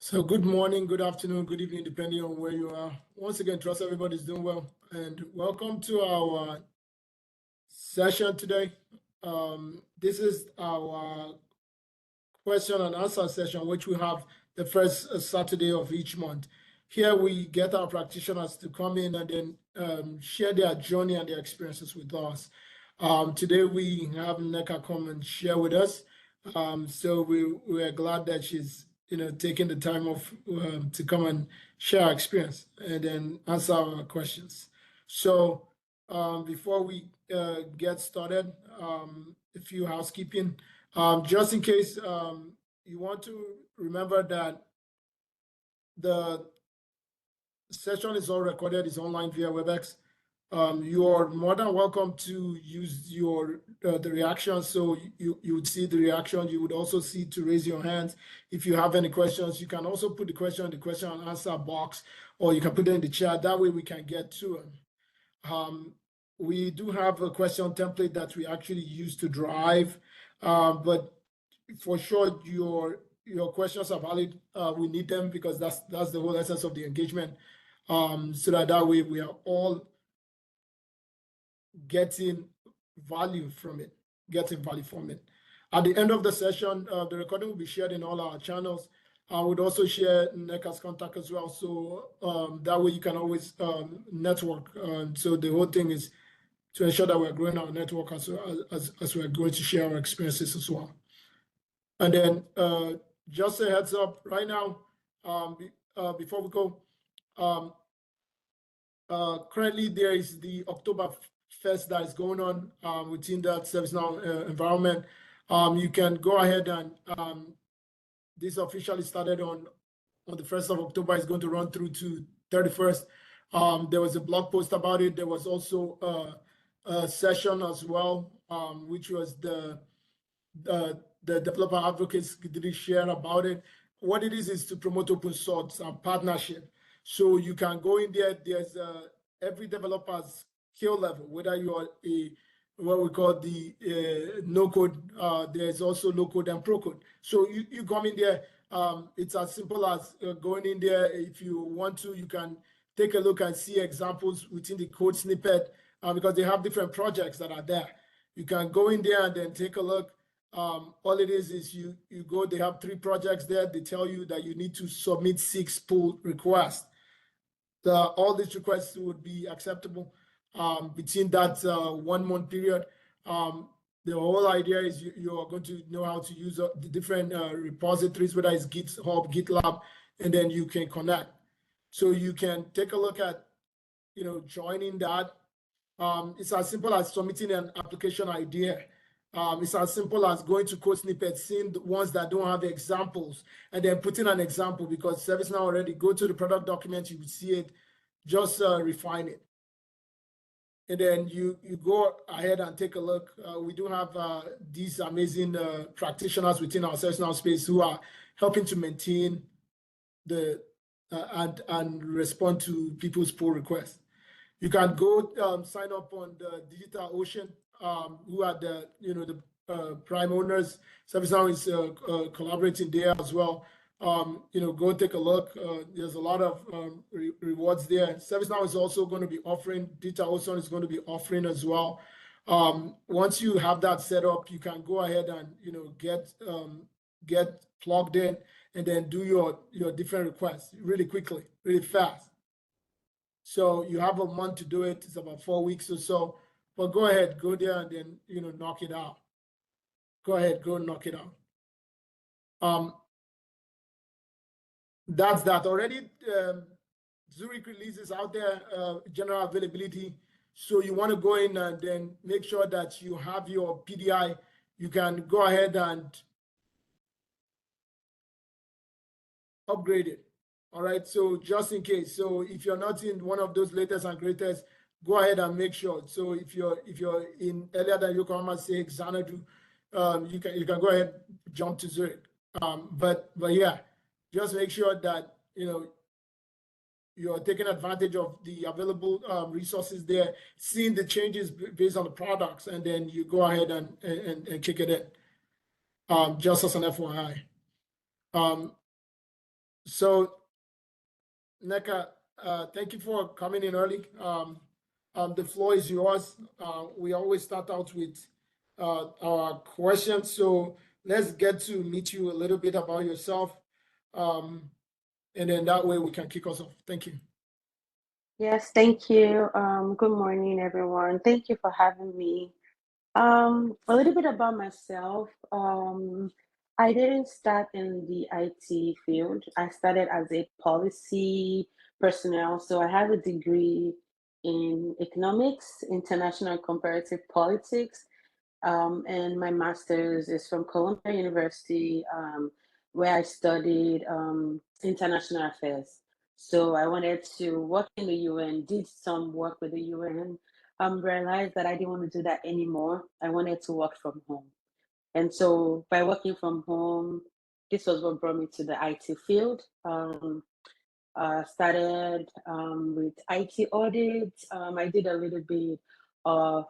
So good morning, good afternoon, good evening, depending on where you are. Once again, trust everybody's doing well. And welcome to our session today. This is our question and answer session, which we have the first Saturday of each month. Here we get our practitioners to come in and then share their journey and their experiences with us. Today we have Neka come and share with us. So we are glad that she's taking the time off to come and share our experience and then answer our questions. So before we get started, a few housekeeping. Just in case you want to remember that the session is all recorded, is online via WebEx. You are more than welcome to use your the reaction. So you would see the reaction. You would also see to raise your hands if you have any questions. You can also put the question in the question and answer box, or you can put it in the chat. That way we can get to them. We do have a question template that we actually use to drive, but for sure your questions are valid. We need them because that's the whole essence of the engagement. So that way we are all getting value from it. At the end of the session, the recording will be shared in all our channels. I would also share Neka's contact as well. So that way you can always network. So the whole thing is to ensure that we're growing our network as we're going to share our experiences as well. And then just a heads up right now, before we go, currently there is the October Fest that is going on within that ServiceNow environment. You can go ahead and this officially started on the 1st of October. It's going to run through to 31st. There was a blog post about it. There was also a session as well, which was the developer advocates did share about it. What it is to promote open source and partnership. So you can go in there. There's every developer's skill level, whether you are a what we call the no code. There's also low code and pro code. So you come in there. It's as simple as going in there. If you want to, you can take a look and see examples within the code snippet because they have different projects that are there. You can go in there and then take a look. All it is you go, they have 3 projects there. They tell you that you need to submit 6 pull requests. All these requests would be acceptable between that 1 month period. The whole idea is you are going to know how to use the different repositories, whether it's GitHub, GitLab, and then you can connect. So you can take a look at, joining that. It's as simple as submitting an application idea. It's as simple as going to code snippets, seeing the ones that don't have examples, and then putting an example because ServiceNow already go to the product document, you will see it, just refine it. And then you go ahead and take a look. We do have these amazing practitioners within our ServiceNow space who are helping to maintain the and respond to people's pull requests. You can go sign up on the DigitalOcean, who are the prime owners. ServiceNow is collaborating there as well. Go take a look. There's a lot of rewards there. ServiceNow is also going to be offering, DigitalOcean is going to be offering as well. Once you have that set up, you can go ahead and get plugged in and then do your different requests really quickly, really fast. So you have a month to do it. It's about 4 weeks or so. But go ahead, go there and then knock it out. Go ahead, go knock it out. That's that already. Zurich release is out there, general availability. So you want to go in and then make sure that you have your PDI. You can go ahead and upgrade it. All right. So just in case. So if you're not in one of those latest and greatest, go ahead and make sure. So if you're in earlier than Yokohama, say Xanadu, you can go ahead jump to Zurich. But yeah, just make sure that you're taking advantage of the available resources there, seeing the changes based on the products, and then you go ahead and kick it in. Just as an FYI. So, Neka, thank you for coming in early. The floor is yours. We always start out with our questions. So let's get to meet you a little bit about yourself. Um, and then that way we can kick us off. Thank you. Yes, thank you. Good morning, everyone. Thank you for having me. A little bit about myself. I didn't start in the IT field. I started as a policy personnel. So I have a degree in economics, international and comparative politics, and my master's is from Columbia University, where I studied international affairs. So I wanted to work in the UN, did some work with the UN, realized that I didn't want to do that anymore. I wanted to work from home. And so by working from home, this was what brought me to the IT field. Started with IT audits. I did a little bit of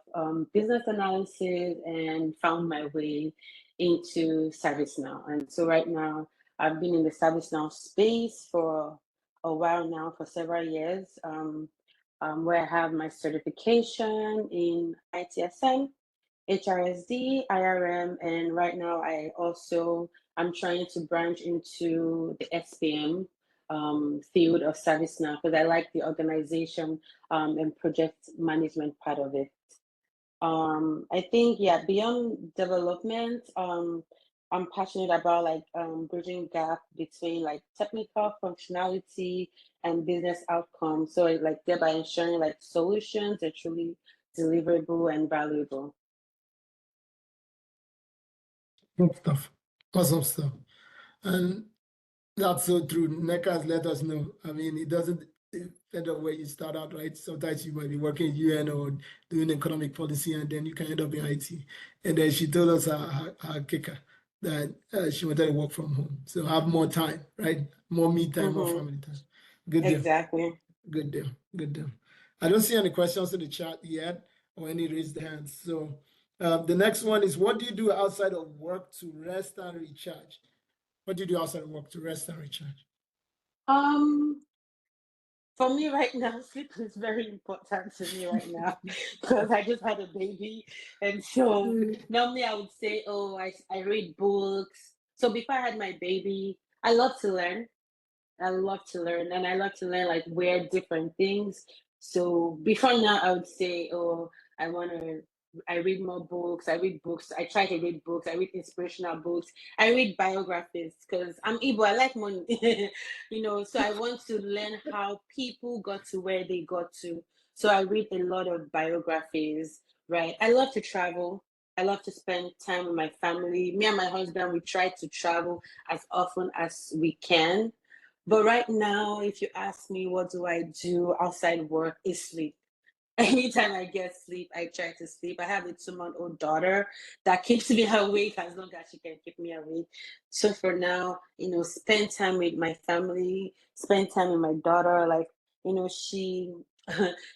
business analysis and found my way into ServiceNow. And so right now, I've been in the ServiceNow space for a while now, for several years, where I have my certification in ITSM, HRSD, IRM, and right now I'm trying to branch into the SPM field of ServiceNow because I like the organization and project management part of it. I think, yeah, beyond development, I'm passionate about like bridging gap between like technical functionality and business outcomes. So like thereby ensuring like solutions are truly deliverable and valuable. Good stuff. Awesome stuff. And that's so true. NECA has let us know. I mean, it doesn't depend on where you start out, right? Sometimes you might be working in UN or doing economic policy, and then you can end up in IT. And then she told us her kicker that she wanted to work from home. So have more time, right? More me time, more family time. Good deal. Exactly. Good deal. Good deal. I don't see any questions in the chat yet or any raised hands. So the next one is, what do you do outside of work to rest and recharge? What do you do outside of work to rest and recharge? Um, for me right now, sleep is very important to me right now because I just had a baby. And so normally I would say, oh, I read books. So before I had my baby, I love to learn. I love to learn and I love to learn like weird different things. So before now I would say, oh, I read more books, I read books, I try to read books, I read inspirational books, I read biographies because I'm Igbo, I like money, so I want to learn how people got to where they got to. So I read a lot of biographies, right? I love to travel. I love to spend time with my family. Me and my husband, we try to travel as often as we can, but right now, if you ask me what do I do outside work, is sleep. Anytime I get sleep, I try to sleep. I have a 2-month-old daughter that keeps me awake as long as she can keep me awake. So for now, spend time with my family, spend time with my daughter. Like, she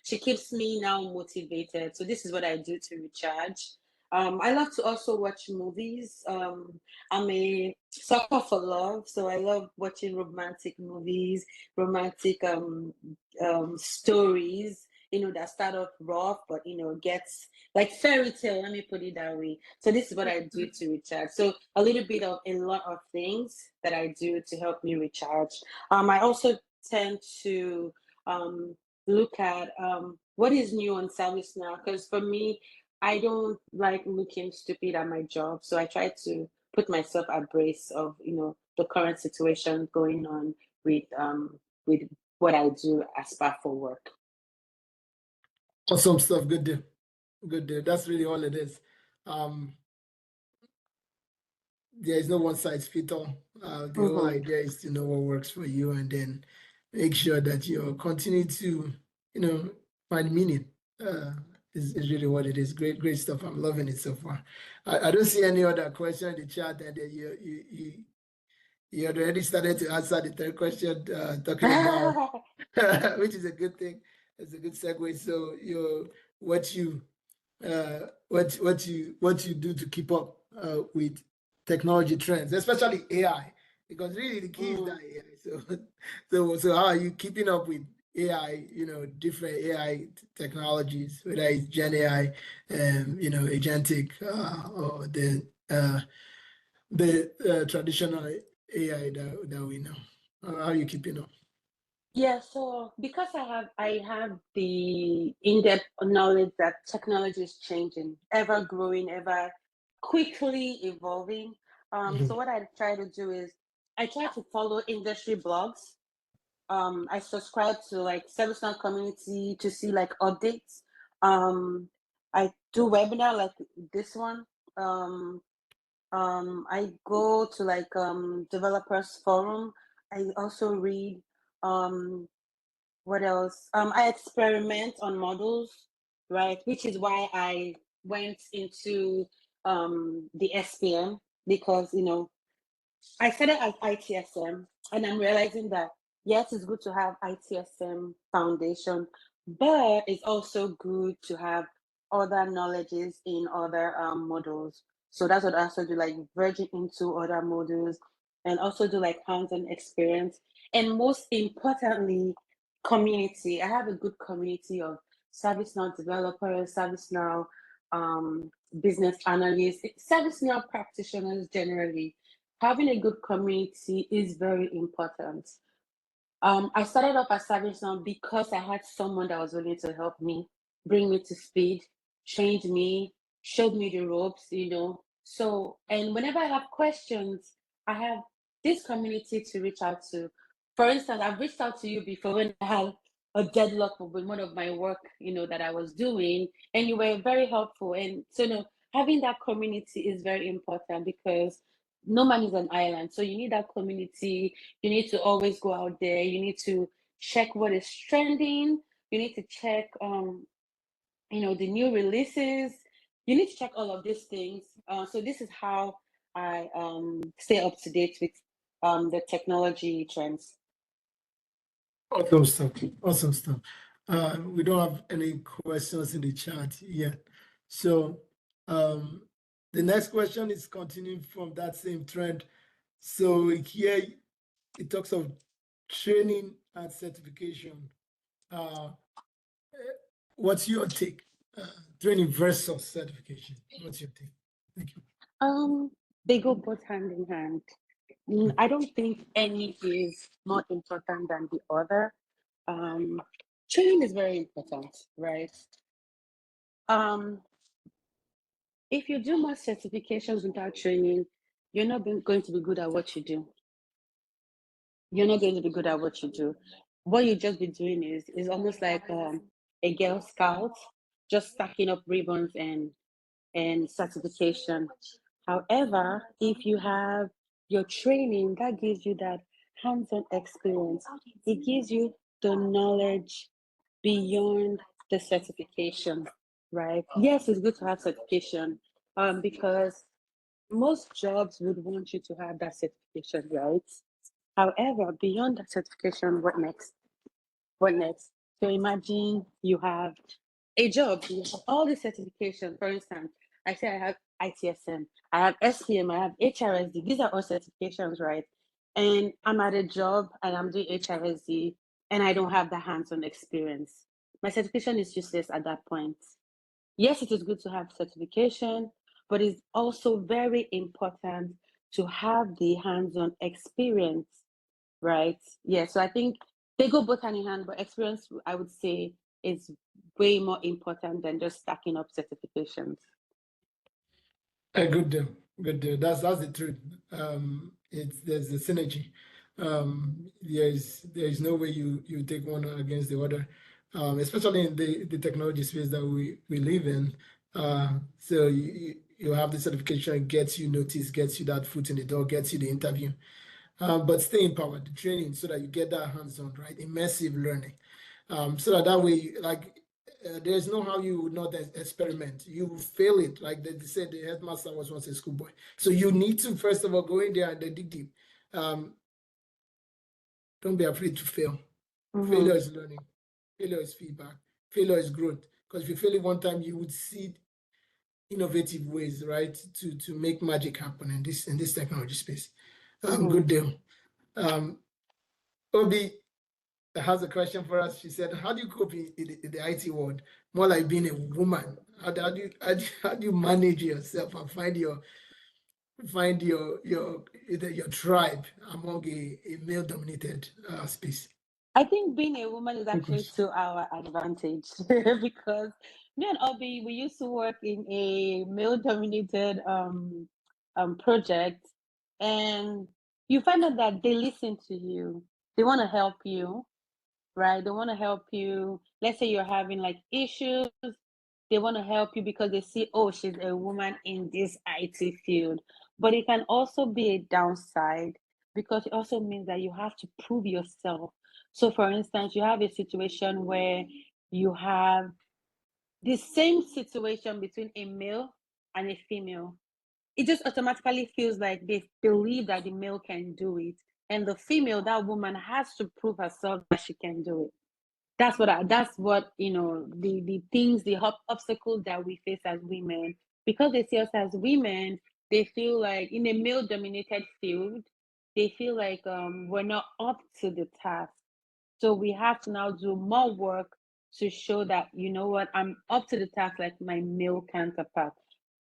she keeps me now motivated. So this is what I do to recharge. I love to also watch movies. I'm a sucker for love, so I love watching romantic movies, romantic stories, that start off rough, but gets like fairy tale, let me put it that way. So this is what I do to recharge. So a little bit of a lot of things that I do to help me recharge. I also tend to look at what is new on ServiceNow, because for me, I don't like looking stupid at my job. So I try to put myself abreast of, the current situation going on with what I do as part for work. Awesome stuff. Good deal. Good deal. That's really all it is. There is no one size fit all. The whole idea is to know what works for you and then make sure that you continue to, find meaning. Is really what it is. Great, great stuff. I'm loving it so far. I don't see any other question in the chat, and you had already started to answer the third question, talking about which is a good thing. It's a good segue. So what you what you do to keep up with technology trends, especially AI. because really the key is that AI. So how are you keeping up with AI, different AI technologies, whether it's Gen AI, agentic, or the traditional AI that we know. How are you keeping up? Yeah, so because I have the in-depth knowledge that technology is changing, ever growing, ever quickly evolving. So what I try to do is I try to follow industry blogs. I subscribe to like ServiceNow community to see like updates. I do webinar like this one. I go to like developers forum. I also read um what else? I experiment on models, right? Which is why I went into the SPM because I started as ITSM, and I'm realizing that yes, it's good to have ITSM foundation, but it's also good to have other knowledges in other modules. So that's what I also do, like verging into other modules, and also do like hands-on experience. And most importantly, community. I have a good community of ServiceNow developers, ServiceNow business analysts, ServiceNow practitioners generally. Having a good community is very important. I started off as ServiceNow because I had someone that was willing to help me, bring me to speed, trained me, showed me the ropes. So, and whenever I have questions, I have this community to reach out to. For instance, I've reached out to you before when I had a deadlock with one of my work, that I was doing, and you were very helpful. And so, having that community is very important because no man is an island. So you need that community. You need to always go out there. You need to check what is trending. You need to check the new releases. You need to check all of these things. So this is how I stay up to date with the technology trends. Awesome stuff. Awesome stuff. We don't have any questions in the chat yet. So the next question is continuing from that same trend. So here it talks of training and certification. What's your take? Training versus certification. What's your take? Thank you. They go both hand in hand. I don't think any is more important than the other. Training is very important, right? If you do more certifications without training, you're not going to be good at what you do. You're not going to be good at what you do. What you just be doing is almost like a Girl Scout, just stacking up ribbons and certification. However, if you have your training, that gives you that hands-on experience. It gives you the knowledge beyond the certification, right? Yes, it's good to have certification because most jobs would want you to have that certification, right? However, beyond that certification, what next? What next? So imagine you have a job, you have all the certification. For instance, I say I have ITSM, I have SPM, I have HRSD. These are all certifications, right? And I'm at a job and I'm doing HRSD and I don't have the hands-on experience. My certification is useless at that point. Yes, it is good to have certification, but it's also very important to have the hands-on experience, right? Yeah, so I think they go both hand in hand, but experience, I would say, is way more important than just stacking up certifications. Good deal. Good deal. That's the truth. There's the synergy. There is no way you take one against the other, especially in the technology space that we live in. So you have the certification, gets you notice, gets you that foot in the door, gets you the interview. But stay empowered, the training, so that you get that hands-on, right? Immersive learning. So that way, like, there's no how you would not experiment. You will fail it. Like they said, the headmaster was once a schoolboy. So you need to, first of all, go in there and then dig deep. Don't be afraid to fail. Failure is learning. Failure is feedback. Failure is growth. Because if you fail it one time, you would see innovative ways, right, to make magic happen in this technology space. Good deal. Obi has a question for us. She said, "How do you cope in the IT world? More like being a woman. How do you manage yourself and find your your tribe among a male dominated space?" I think being a woman is actually to our advantage because me and Obi, we used to work in a male-dominated project, and you find out that they listen to you. They want to help you, right? They want to help you. Let's say you're having like issues, they want to help you because they see, oh, she's a woman in this IT field. But it can also be a downside because it also means that you have to prove yourself. So, for instance, you have a situation where you have the same situation between a male and a female. It just automatically feels like they believe that the male can do it. And the female, that woman, has to prove herself that she can do it. That's what the things, the obstacles that we face as women, because they see us as women. They feel like in a male dominated field, they feel like we're not up to the task, so we have to now do more work to show that, you know what, I'm up to the task like my male counterpart.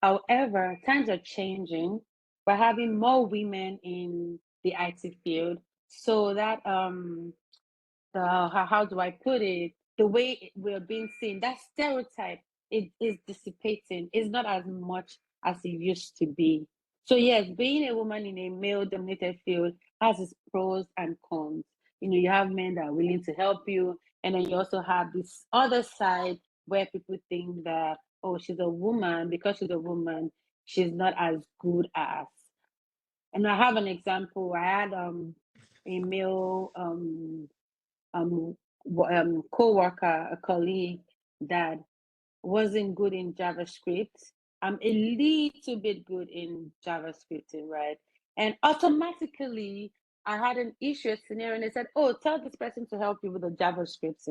However, times are changing. We're having more women in the IT field, so that how do I put it? The way we're being seen, that stereotype, it is dissipating. It's not as much as it used to be. So yes, being a woman in a male-dominated field has its pros and cons. You have men that are willing to help you, and then you also have this other side where people think that, oh, she's a woman, because she's a woman, she's not as good as. And I have an example. I had a male um, co-worker, a colleague that wasn't good in JavaScript. I'm a little bit good in JavaScript, right? And automatically, I had an issue, a scenario, and they said, "Oh, tell this person to help you with the JavaScript."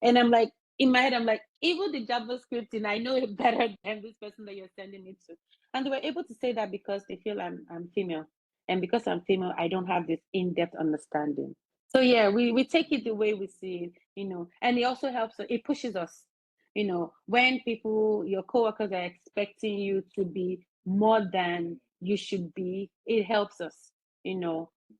And I'm like, in my head, I'm like, even the JavaScript, and I know it better than this person that you're sending it to. And they were able to say that because they feel I'm female, and because I'm female, I don't have this in-depth understanding. So yeah, we take it the way we see it, and it also helps. It pushes us, when people, your coworkers are expecting you to be more than you should be. It helps us.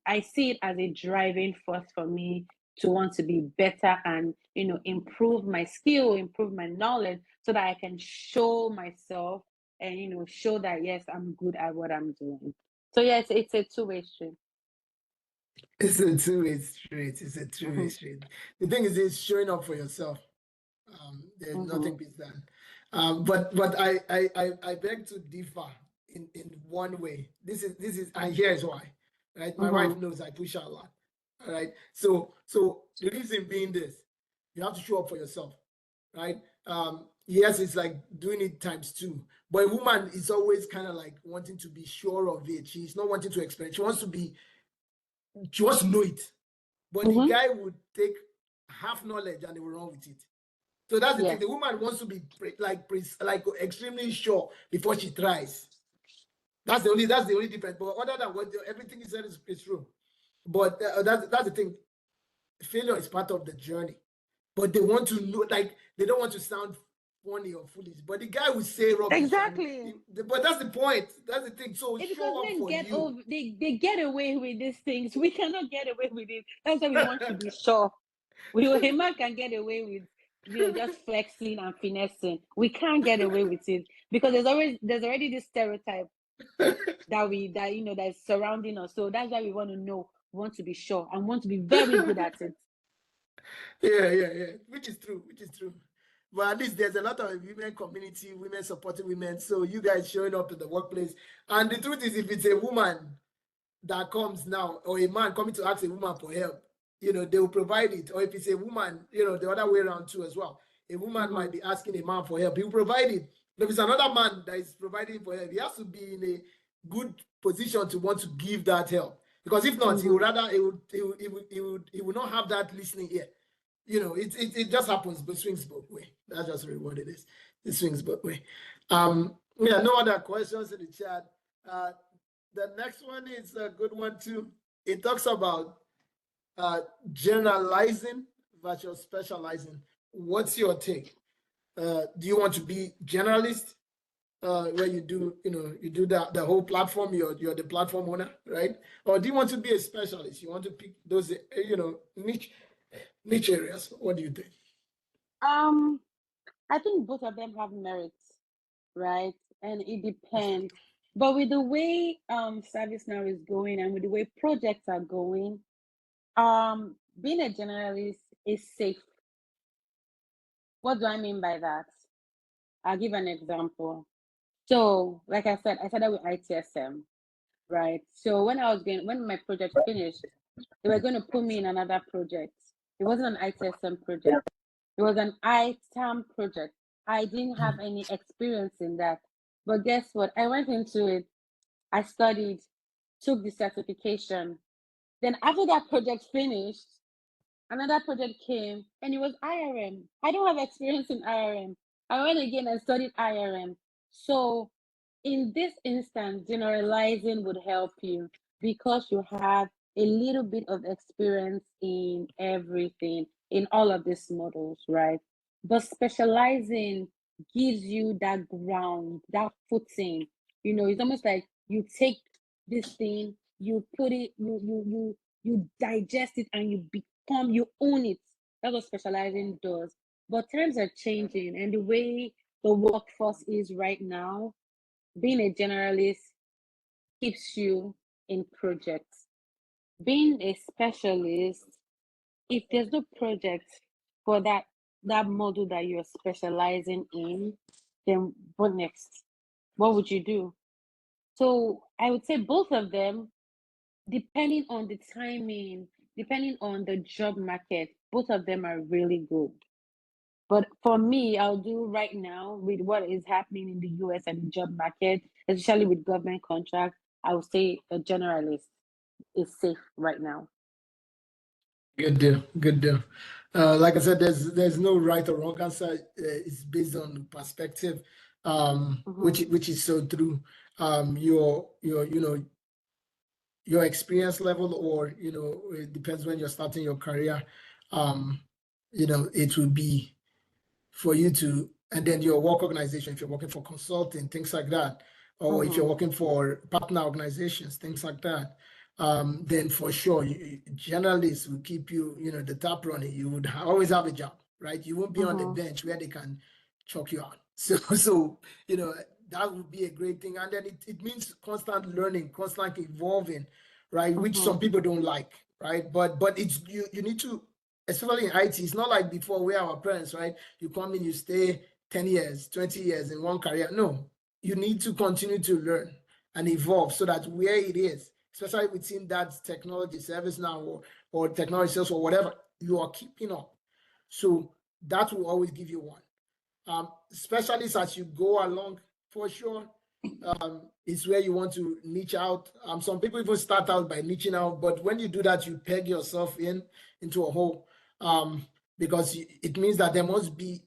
I see it as a driving force for me to want to be better and improve my skill, improve my knowledge, so that I can show myself and show that yes, I'm good at what I'm doing. So yeah, it's a two-way street. It's a two-way street. It's a two-way street. The thing is, it's showing up for yourself. There's nothing beats that. But I beg to differ in one way. This is and here's why. Right, my wife knows I push her a lot. All right, so the reason being this, you have to show up for yourself, right? Yes, it's like doing it times two. But a woman is always kind of like wanting to be sure of it. She's not wanting to explain. She wants to know it. But the guy would take half knowledge and he will run with it. So that's the thing. The woman wants to be like extremely sure before she tries. That's the only difference. But other than what everything you said is true. But that's the thing. Failure is part of the journey. But they want to know, like they don't want to sound funny or foolish. But the guy will say rubbish. Exactly. But that's the point. That's the thing. So it's show because up men for get you. over, they get away with these things. We cannot get away with it. That's why we want to be sure. A man can get away with just flexing and finessing. We can't get away with it because there's already this stereotype that is surrounding us. So that's why we want to know, we want to be sure, and want to be very good at it. Yeah. Which is true. But at least there's a lot of women community, women supporting women. So you guys showing up in the workplace. And the truth is, if it's a woman that comes now, or a man coming to ask a woman for help, they will provide it. Or if it's a woman, the other way around too as well. A woman might be asking a man for help. He will provide it. But if it's another man that is providing for help, he has to be in a good position to want to give that help. Because if not, he would not have that listening ear. It just happens, but swings both way. That's just really what it is. It swings both way. No other questions in the chat. The next one is a good one too. It talks about generalizing versus specializing. What's your take? Do you want to be generalist, where you do, you do the whole platform, you're the platform owner, right? Or do you want to be a specialist? You want to pick those, niche areas? What do you think? Um, I think both of them have merits, right? And it depends. But with the way service now is going and with the way projects are going, being a generalist is safe. What do I mean by that? I'll give an example. So, like I said, I started with ITSM, right? So when my project finished, they were going to put me in another project. It wasn't an ITSM project. It was an ITAM project. I didn't have any experience in that. But guess what? I went into it, I studied, took the certification. Then after that project finished, another project came and it was IRM. I don't have experience in IRM. I went again and studied IRM. So in this instance, generalizing would help you because you have a little bit of experience in everything, in all of these models, right? But specializing gives you that ground, that footing. It's almost like you take this thing, you put it, you digest it, and you own it. That's what specializing does. But times are changing, and the way the workforce is right now, being a generalist keeps you in projects. Being a specialist, if there's no project for that model that you're specializing in, then what next? What would you do? So I would say both of them, depending on the timing, depending on the job market, both of them are really good. But for me, I'll do right now with what is happening in the US and the job market, especially with government contracts, I would say a generalist is safe right now. Good deal. Good deal. Like I said, there's no right or wrong answer. It's based on perspective, which is so true. Your experience level, or it depends when you're starting your career. Um, it will be for you to, and then your work organization, if you're working for consulting, things like that, or if you're working for partner organizations, things like that, then for sure, journalists will keep you, the tap running. You would always have a job, right? You won't be on the bench where they can choke you out. So that would be a great thing. And then it means constant learning, constant evolving, right? Which some people don't like, right? But it's you need to, especially in IT, it's not like before where our parents, right? You come in, you stay 10 years, 20 years in one career. No, you need to continue to learn and evolve so that where it is, especially within that technology service now, or technology sales or whatever, you are keeping up. So that will always give you one. Specialists as you go along, for sure, is where you want to niche out. Some people even start out by niching out, but when you do that, you peg yourself into a hole, because it means that there must be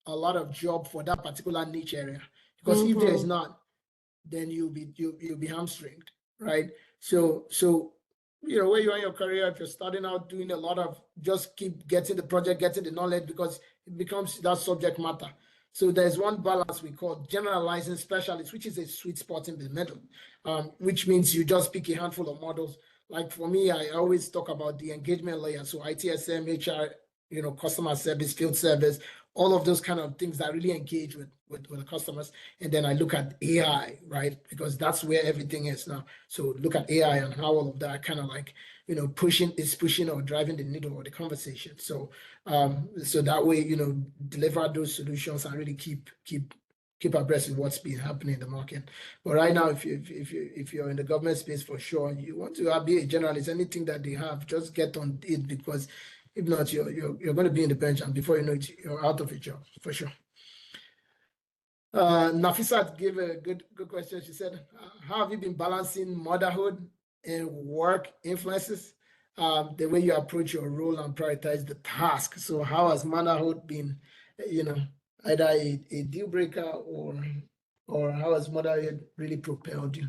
a lot of job for that particular niche area. Because if there is not, then you'll be hamstringed, right? So where you are in your career, if you're starting out doing a lot of, just keep getting the project, getting the knowledge, because it becomes that subject matter. So there's one balance we call generalizing specialist, which is a sweet spot in the middle, which means you just pick a handful of models. Like for me, I always talk about the engagement layer. So ITSM, HR, customer service, field service, all of those kind of things that really engage with the customers. And then I look at AI, right? Because that's where everything is now. So look at AI and how all of that kind of like, pushing or driving the needle or the conversation. So so that way, deliver those solutions and really keep abreast with what's been happening in the market. But right now, if you're in the government space, for sure, you want to be a generalist, anything that they have, just get on it, because if not, you're going to be in the bench, and before you know it, you're out of a job, for sure. Nafisat gave a good question. She said, how have you been balancing motherhood and work influences, the way you approach your role and prioritize the task? So how has motherhood been, either a deal breaker, or how has motherhood really propelled you?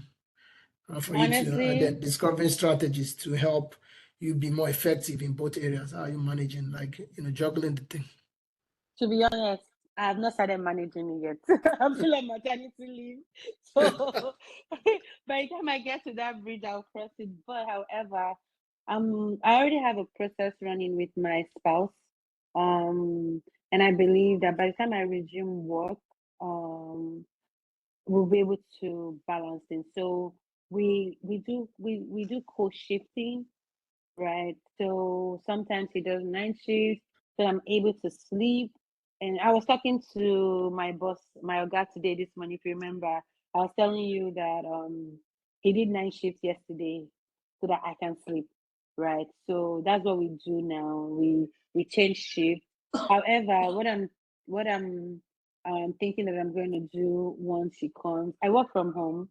for you to, and Honestly, then discovering strategies to help you be more effective in both areas. How are you managing, like, juggling the thing? to be honest, I have not started managing it yet. I'm still on maternity leave. So by the time I get to that bridge, I'll cross it. But however, I already have a process running with my spouse. And I believe that by the time I resume work, we'll be able to balance it. So we do co-shifting, right? So sometimes he does night shifts, so I'm able to sleep. And I was talking to my boss, my oga today, this morning, if you remember. I was telling you that he did night shifts yesterday so that I can sleep, right? So that's what we do now. We change shift. However, what I'm thinking that I'm going to do once she comes, I work from home,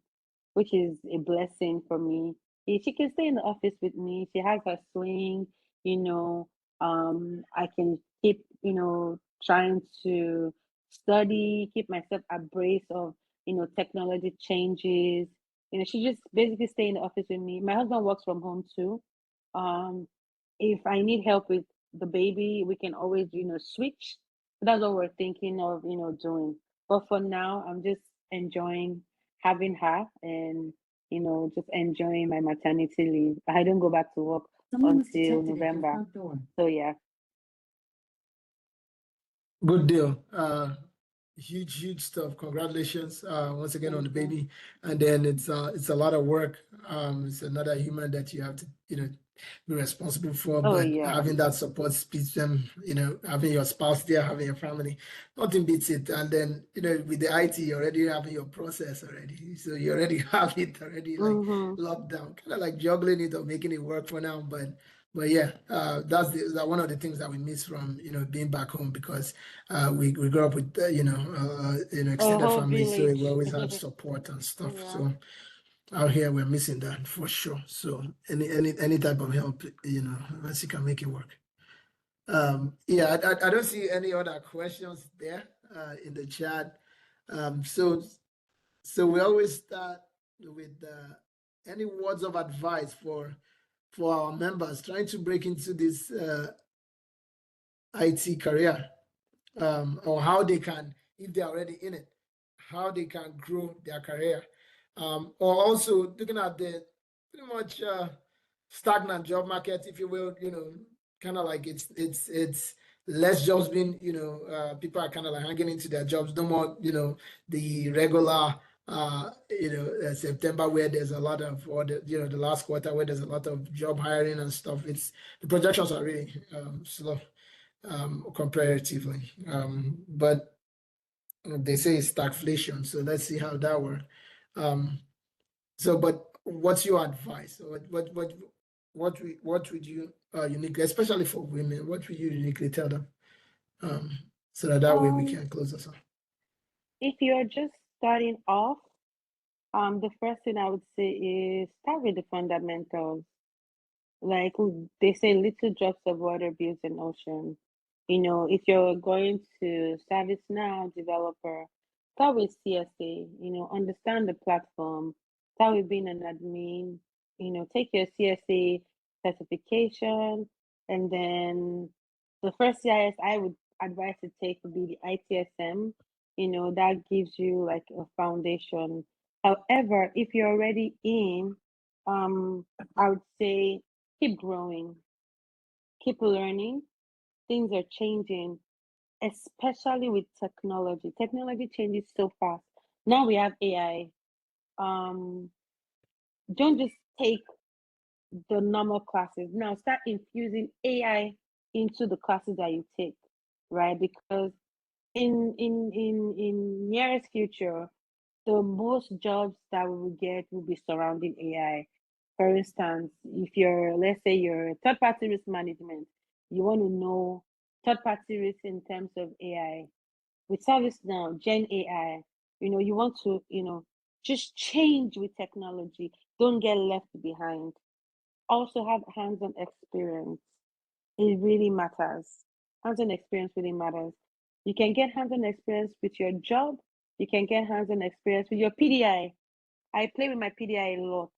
which is a blessing for me. She can stay in the office with me. She has her swing, you know. I can keep, trying to study, keep myself abreast of, technology changes. She just basically stay in the office with me. My husband works from home too. Um, if I need help with the baby, we can always, switch. That's what we're thinking of, doing. But for now, I'm just enjoying having her and, just enjoying my maternity leave. I don't go back to work until November. So yeah. Good deal. Huge stuff. Congratulations, once again on the Thank you. baby. And then it's a lot of work. It's another human that you have to, be responsible for. Oh But yeah. having that support speaks them, having your spouse there, having your family, nothing beats it. And then, with the IT, you're already having your process already. So you already have it already like Mm-hmm. locked down, kind of like juggling it or making it work for now. But yeah, that's one of the things that we miss from, being back home, because we grew up with A extended whole family, so we village. always had support and stuff. Yeah. So out here we're missing that for sure. So any type of help, once you can make it work. Yeah, I don't see any other questions there in the chat. So we always start with any words of advice for our members trying to break into this IT career, or how they can, if they're already in it, how they can grow their career, or also looking at the pretty much stagnant job market, if you will, kind of like it's less jobs being, people are kind of like hanging into their jobs, no more, the regular, September where there's a lot of, or the last quarter where there's a lot of job hiring and stuff. The projections are really slow, comparatively. But they say it's stagflation, so let's see how that works. But what's your advice? What would you uniquely, especially for women, what would you uniquely tell them? So that way we Um, can close this up. if you're just starting off, the first thing I would say is start with the fundamentals. Like they say, little drops of water builds an ocean. If you're going to service now developer, start with CSA, understand the platform, start with being an admin, take your CSA certification, and then the first CIS I would advise to take would be the ITSM. That gives you like a foundation. However, if you're already in, I would say keep growing, keep learning. Things are changing, especially with technology. Technology changes so fast. Now we have AI. Um, don't just take the normal classes. Now start infusing AI into the classes that you take, right? Because in nearest future, the most jobs that we will get will be surrounding AI. For instance, if let's say you're third party risk management, you want to know third party risk in terms of AI. With service now, Gen AI, you want to, just change with technology. Don't get left behind. Also have hands-on experience. It really matters. Hands-on experience really matters. You can get hands-on experience with your job. You can get hands-on experience with your PDI. I play with my PDI a lot.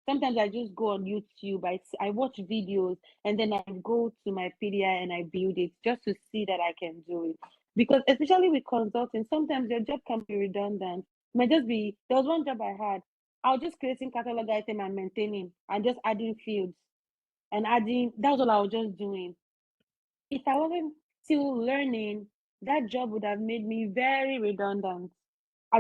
Sometimes I just go on YouTube, I watch videos, and then I go to my PDI and I build it just to see that I can do it. Because especially with consulting, sometimes your job can be redundant. It might just be, there was one job I had, I was just creating catalog item and maintaining and just adding fields and adding, that was all I was just doing. If I wasn't still learning, that job would have made me very redundant.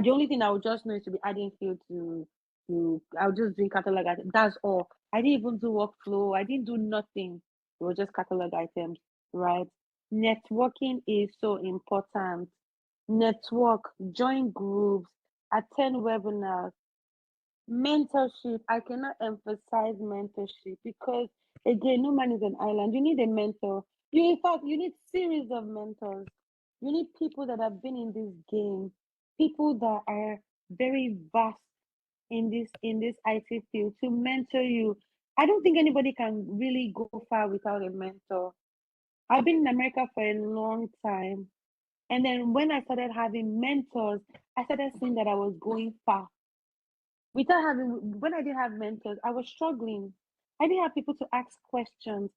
The only thing I would just know is to be adding field to I was just doing catalog items. That's all. I didn't even do workflow. I didn't do nothing. It was just catalog items, right? Networking is so important. Network, join groups, attend webinars, mentorship. I cannot emphasize mentorship because again, no man is an island. You need a mentor. In fact, you need series of mentors. You need people that have been in this game, people that are very vast in this IT field to mentor you. I don't think anybody can really go far without a mentor. I've been in America for a long time. And then when I started having mentors, I started seeing that I was going far. Without having, when I didn't have mentors, I was struggling. I didn't have people to ask questions.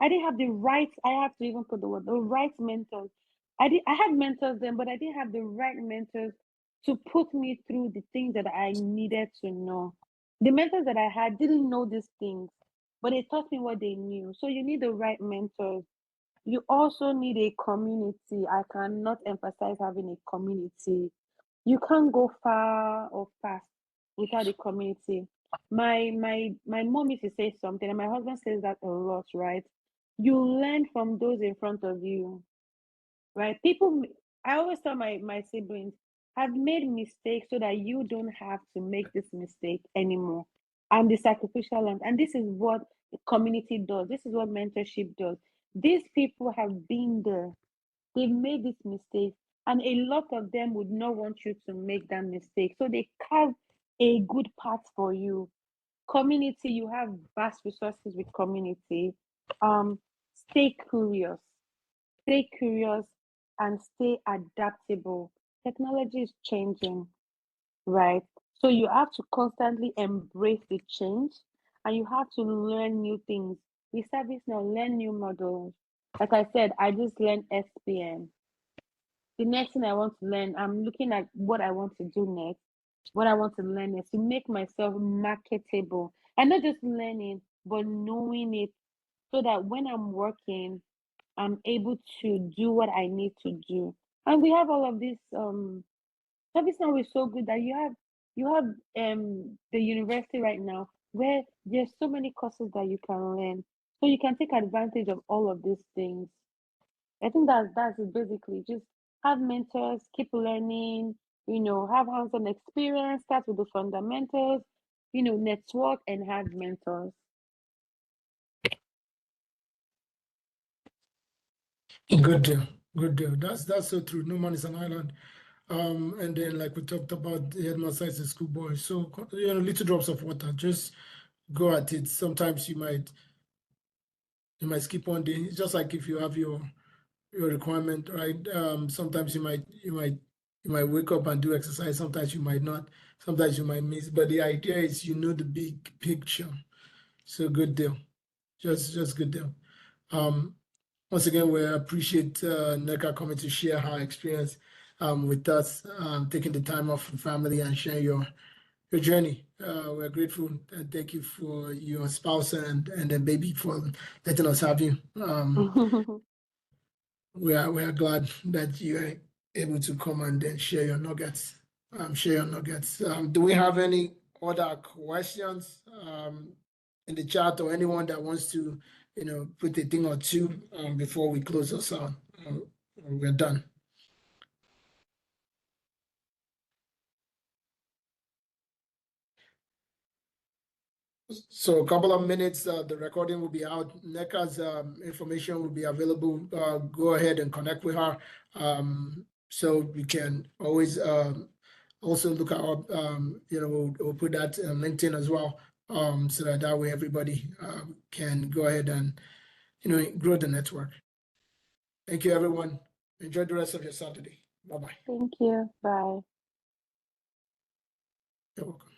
I didn't have the right, I have to even put the word, the right mentors. I had mentors then, but I didn't have the right mentors to put me through the things that I needed to know. The mentors that I had didn't know these things, but they taught me what they knew. So you need the right mentors. You also need a community. I cannot emphasize having a community. You can't go far or fast without a community. My mom used to say something, and my husband says that a lot, right? You learn from those in front of you, right? I always tell my siblings, have made mistakes so that you don't have to make this mistake anymore. I'm the sacrificial lamb, and this is what the community does. This is what mentorship does. These people have been there. They've made this mistake, and a lot of them would not want you to make that mistake. So they carve a good path for you. Community, you have vast resources with community. Um, stay curious. Stay curious and stay adaptable. Technology is changing, right? So you have to constantly embrace the change and you have to learn new things. We service now, learn new models. Like I said, I just learned SPM. The next thing I want to learn, I'm looking at what I want to do next. What I want to learn is to make myself marketable and not just learning, but knowing it so that when I'm working, I'm able to do what I need to do. And we have all of this service now is so good that you have the university right now where there's so many courses that you can learn. So you can take advantage of all of these things. I think that's it basically. Just have mentors, keep learning, have hands-on experience, start with the fundamentals, network and have mentors. Good deal. Good deal. That's so true. No man is an island. And then like we talked about, the headmaster is a schoolboy. So little drops of water. Just go at it. Sometimes you might skip one day. It's just like if you have your requirement, right? Sometimes you might wake up and do exercise. Sometimes you might not. Sometimes you might miss. But the idea is the big picture. So good deal. Just good deal. Once again, we appreciate NECA coming to share her experience with us, taking the time off from family and sharing your journey. We're grateful and thank you for your spouse and the baby for letting us have you. We are glad that you are able to come and then share your nuggets. Do we have any other questions in the chat or anyone that wants to, put a thing or two before we close us out? We're done. So a couple of minutes, the recording will be out. NECA's information will be available. Go ahead and connect with her. So you can always also look at our, we'll put that on LinkedIn as well. So that way everybody can go ahead and, grow the network. Thank you, everyone. Enjoy the rest of your Saturday. Bye-bye. Thank you. Bye. You're welcome.